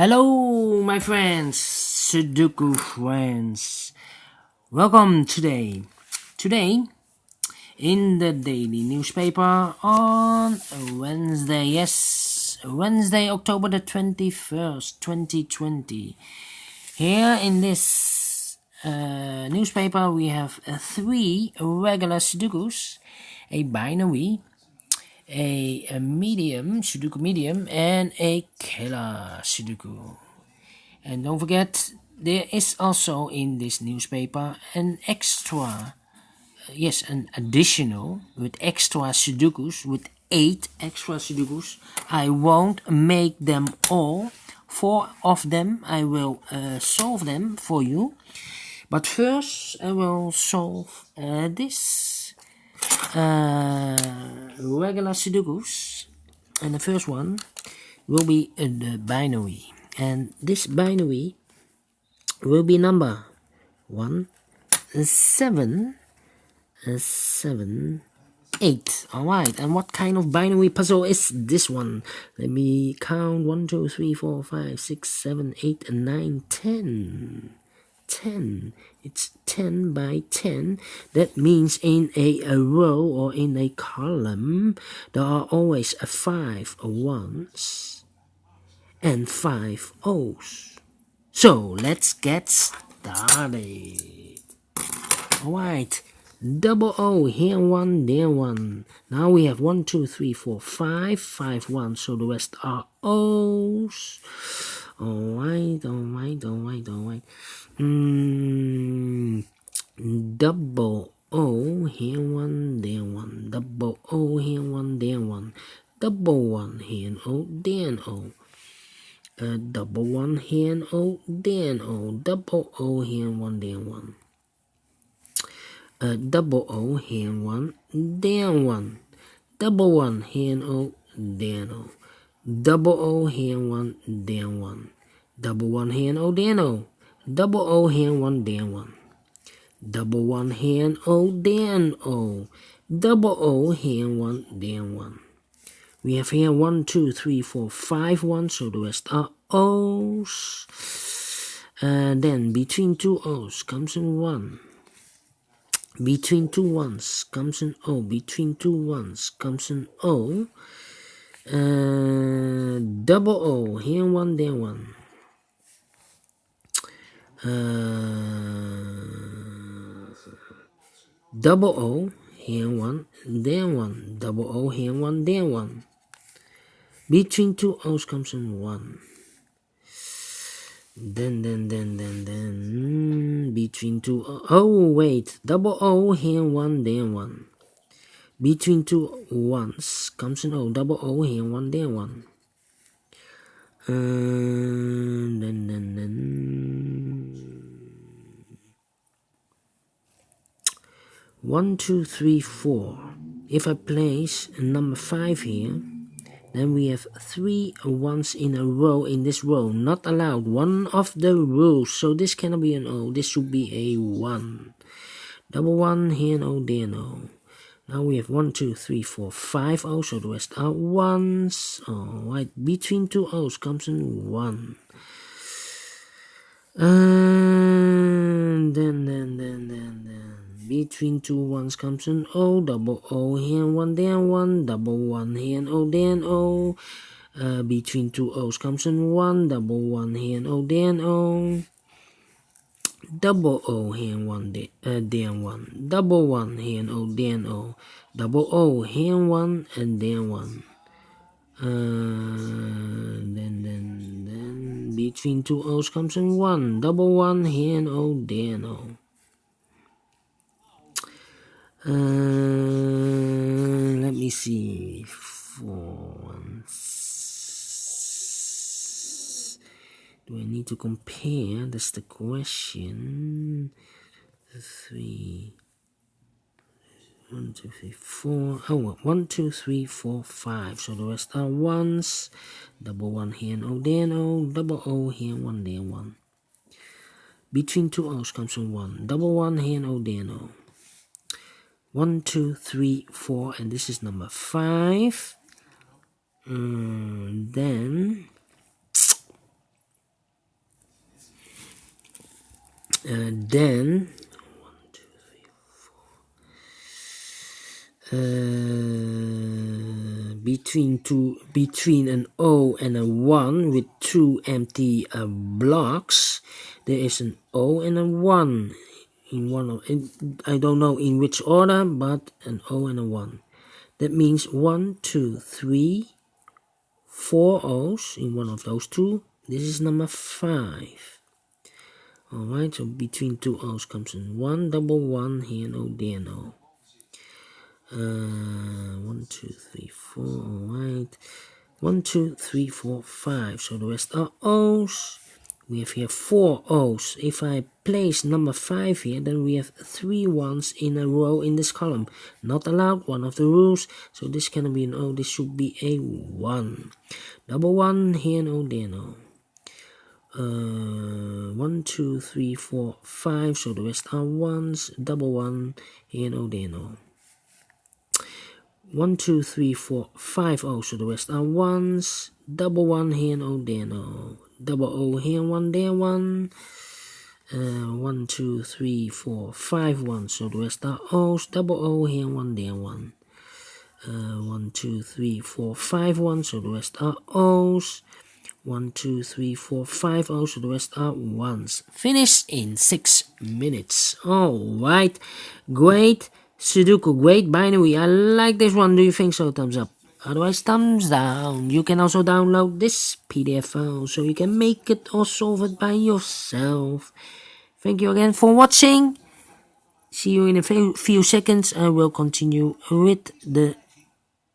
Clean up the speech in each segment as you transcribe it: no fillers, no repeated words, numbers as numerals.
Hello, my friends, Sudoku friends. Welcome today. Today, in the daily newspaper on Wednesday, yes, Wednesday, October the 21st, 2020. Here in this newspaper, we have three regular Sudokus, a binary, a medium, Sudoku Medium, and a killer Sudoku. And don't forget, there is also in this newspaper an additional with extra Sudokus, with 8 extra Sudokus. I won't make them all. 4 of them I will solve them for you. But first I will solve this regular Sudokus. And the first one will be the binary. And this binary will be number 1, 7, 7, 8. Alright, and what kind of binary puzzle is this one? Let me count 1, 2, 3, 4, 5, 6, 7, 8, and 9, 10. 10. It's 10 by 10. That means in a row or in a column, there are always 5 ones and 5 O's. So let's get started. Alright, double O, here 1, there 1. Now we have 1, 2, 3, 4, 5, 5 ones, so the rest are O's. Alright. Double O, here 1, there 1. Double O, here 1, there 1. Double 1, here O, there O. Double 1, here O, there O. Double O, here 1, there 1. Double O, here 1, there 1. Double 1, here O, there O. Double O, here 1, there 1. Double 1, here O, there O. Double O, here 1, there 1. Double 1, here O, there O. Double O, here 1, there 1. We have here 1, 2, 3, 4, 5 ones, so the rest are O's. Then between 2 O's comes in 1. Between 2 ones comes an O. Between 2 ones comes an O. Double O, here 1, there 1. Double O, here 1, there 1. Double O, here 1, there 1. Between 2 O's comes in 1. Then between 2 wait, double O, here 1, there 1. Between 2 ones comes an O. Double O, here 1, there 1. Then 1, 2, 3, 4. If I place number 5 here, then we have 3 ones in a row in this row. Not allowed. One of the rules. So this cannot be an O. This should be a 1. Double 1, here an O, there an O. Now we have 1, 2, 3, 4, 5 O's. So the rest are 1s. Alright. Between 2 O's comes in 1. Then. Between 2 ones comes an O. Double O, here 1, there 1. Double 1, here an O, there an O. Between 2 O's comes an 1. Double 1, here an O, there an O. Double O, here 1, there 1. Double 1, here an O, there an O. Double O, here 1, and there 1. Then between 2 O's comes an 1. Double 1, here an O, there an O. Let me see. 4 ones. Do I need to compare? That's the question. 3. 1, 2, 3, 4. 1, 2, 3, 4, 5. So the rest are 1s. Double 1, here and O, there and O. Double O, here 1, there 1. Between 2 O's comes a 1. Double 1, here and O, there and O. 1, 2, 3, 4, and this is number 5. Then Then between an O and a 1 with two empty blocks, there is an O and a 1 in one of I don't know in which order, but an O and a 1. That means 1, 2, 3, 4 O's in one of those two. This is number 5. Alright, so between two O's comes in 1, double 1, here no, there no. 1, 2, 3, 4, alright. 1, 2, 3, 4, 5. So the rest are O's. We have here 4 O's. If I place number 5 here, then we have 3 ones in a row in this column. Not allowed, one of the rules. So this cannot be an O, this should be a 1. Double 1, here no, there no. 1, 2, 3, 4, 5. So the rest are 1s. Double 1, here no, there no. 1, 2, 3, 4, 5 O, so the rest are 1s. Double 1 here and O, there no. Double O here, 1 there, 1. 1, 2, 3, 4, 5 1s, so the rest are O's. Double O here, 1 there, 1. 1, 2, 3, 4, 5 1s, so the rest are O's. 1, 2, 3, 4, 5 O's, so the rest are 1s. Finish in 6 minutes. Alright, great Sudoku, great binary. I like this one. Do you think so? Thumbs up. Otherwise, thumbs down. You can also download this PDF file so you can make it or solve it by yourself. Thank you again for watching. See you in a few seconds. I will continue with the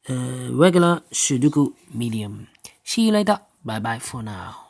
regular Sudoku Medium. See you later. Bye bye for now.